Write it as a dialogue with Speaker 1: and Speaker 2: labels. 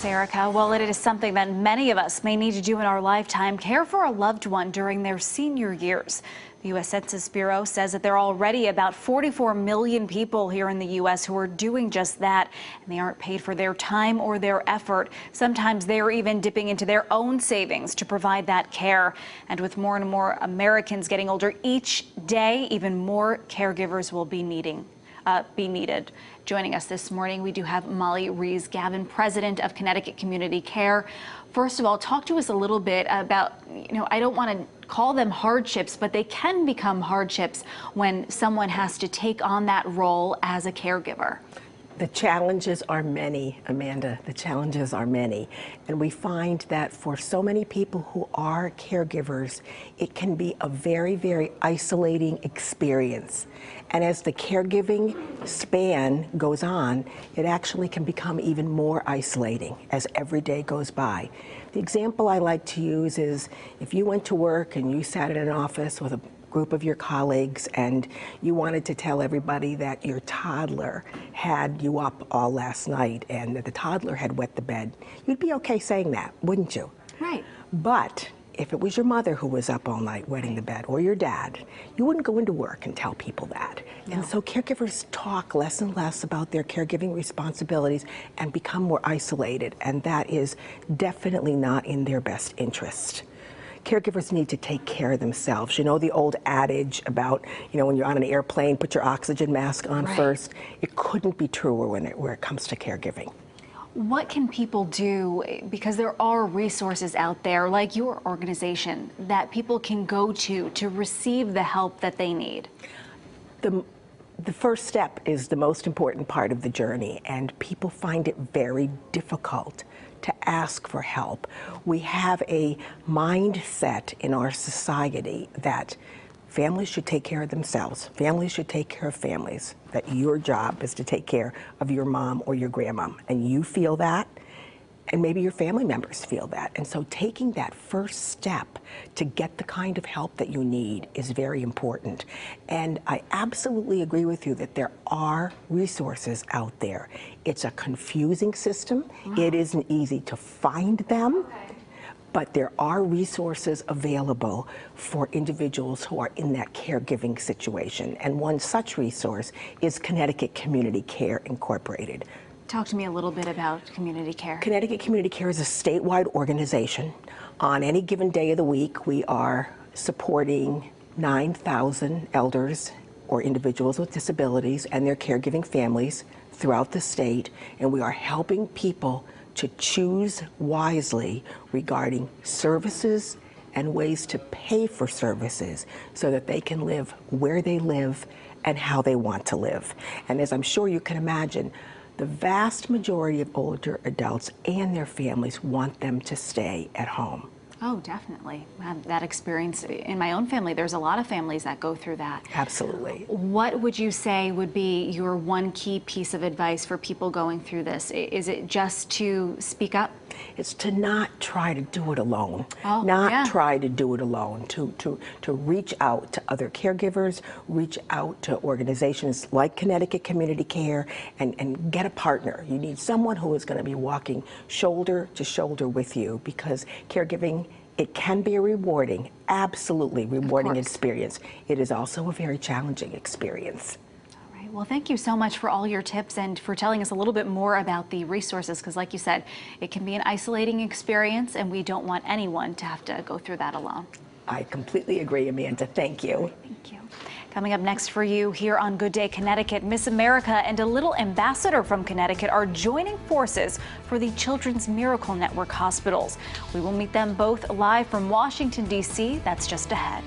Speaker 1: Thanks, Erica. Well, it is something that many of us may need to do in our lifetime, care for a loved one during their senior years. The U.S. Census Bureau says that there are already about 44 million people here in the U.S. who are doing just that, and they aren't paid for their time or their effort. Sometimes they are even dipping into their own savings to provide that care. And with more and more Americans getting older each day, even more caregivers will be needed. Joining us this morning, we do have Rees Gavin, president of Connecticut Community Care. First of all, talk to us a little bit about, I don't want to call them hardships, but they can become hardships when someone has to take on that role as a caregiver.
Speaker 2: The challenges are many, Amanda. The challenges are many. And we find that for so many people who are caregivers, it can be a very, very isolating experience. And as the caregiving span goes on, it actually can become even more isolating as every day goes by. The example I like to use is if you went to work and you sat in an office with a group of your colleagues and you wanted to tell everybody that your toddler had you up all last night and that the toddler had wet the bed, you'd be okay saying that, wouldn't you?
Speaker 1: Right.
Speaker 2: But if it was your mother who was up all night wetting the bed, or your dad, you wouldn't go into work and tell people that. No. And so caregivers talk less and less about their caregiving responsibilities and become more isolated, and that is definitely not in their best interest. Caregivers need to take care of themselves. You know the old adage about, when you're on an airplane, put your oxygen mask on first? It couldn't be truer where it comes to caregiving.
Speaker 1: What can people do, because there are resources out there like your organization that people can go to receive the help that they need?
Speaker 2: The first step is the most important part of the journey, and people find it very difficult to ask for help. We have a mindset in our society that families should take care of themselves. Families should take care of families. That your job is to take care of your mom or your grandmom. And you feel that, and maybe your family members feel that. And so taking that first step to get the kind of help that you need is very important. And I absolutely agree with you that there are resources out there. It's a confusing system. It isn't easy to find them. But there are resources available for individuals who are in that caregiving situation. And one such resource is Connecticut Community Care Incorporated.
Speaker 1: Talk to me a little bit about Community Care.
Speaker 2: Connecticut Community Care is a statewide organization. On any given day of the week, we are supporting 9,000 elders or individuals with disabilities and their caregiving families throughout the state, and we are helping people to choose wisely regarding services and ways to pay for services so that they can live where they live and how they want to live. And as I'm sure you can imagine, the vast majority of older adults and their families want them to stay at home.
Speaker 1: Oh, definitely. I have that experience in my own family. There's a lot of families that go through that.
Speaker 2: Absolutely.
Speaker 1: What would you say would be your one key piece of advice for people going through this? Is it just to speak up?
Speaker 2: It's to not try to do it alone. Try to do it alone, to reach out to other caregivers, reach out to organizations like Connecticut Community Care, and get a partner. You need someone who is going to be walking shoulder to shoulder with you, because caregiving, it can be a rewarding, absolutely rewarding experience. It is also a very challenging experience.
Speaker 1: Well, thank you so much for all your tips and for telling us a little bit more about the resources, because like you said, it can be an isolating experience and we don't want anyone to have to go through that alone.
Speaker 2: I completely agree, Amanda. Thank you.
Speaker 1: Thank you. Coming up next for you here on Good Day Connecticut, Miss America and a little ambassador from Connecticut are joining forces for the Children's Miracle Network hospitals. We will meet them both live from Washington, D.C. That's just ahead.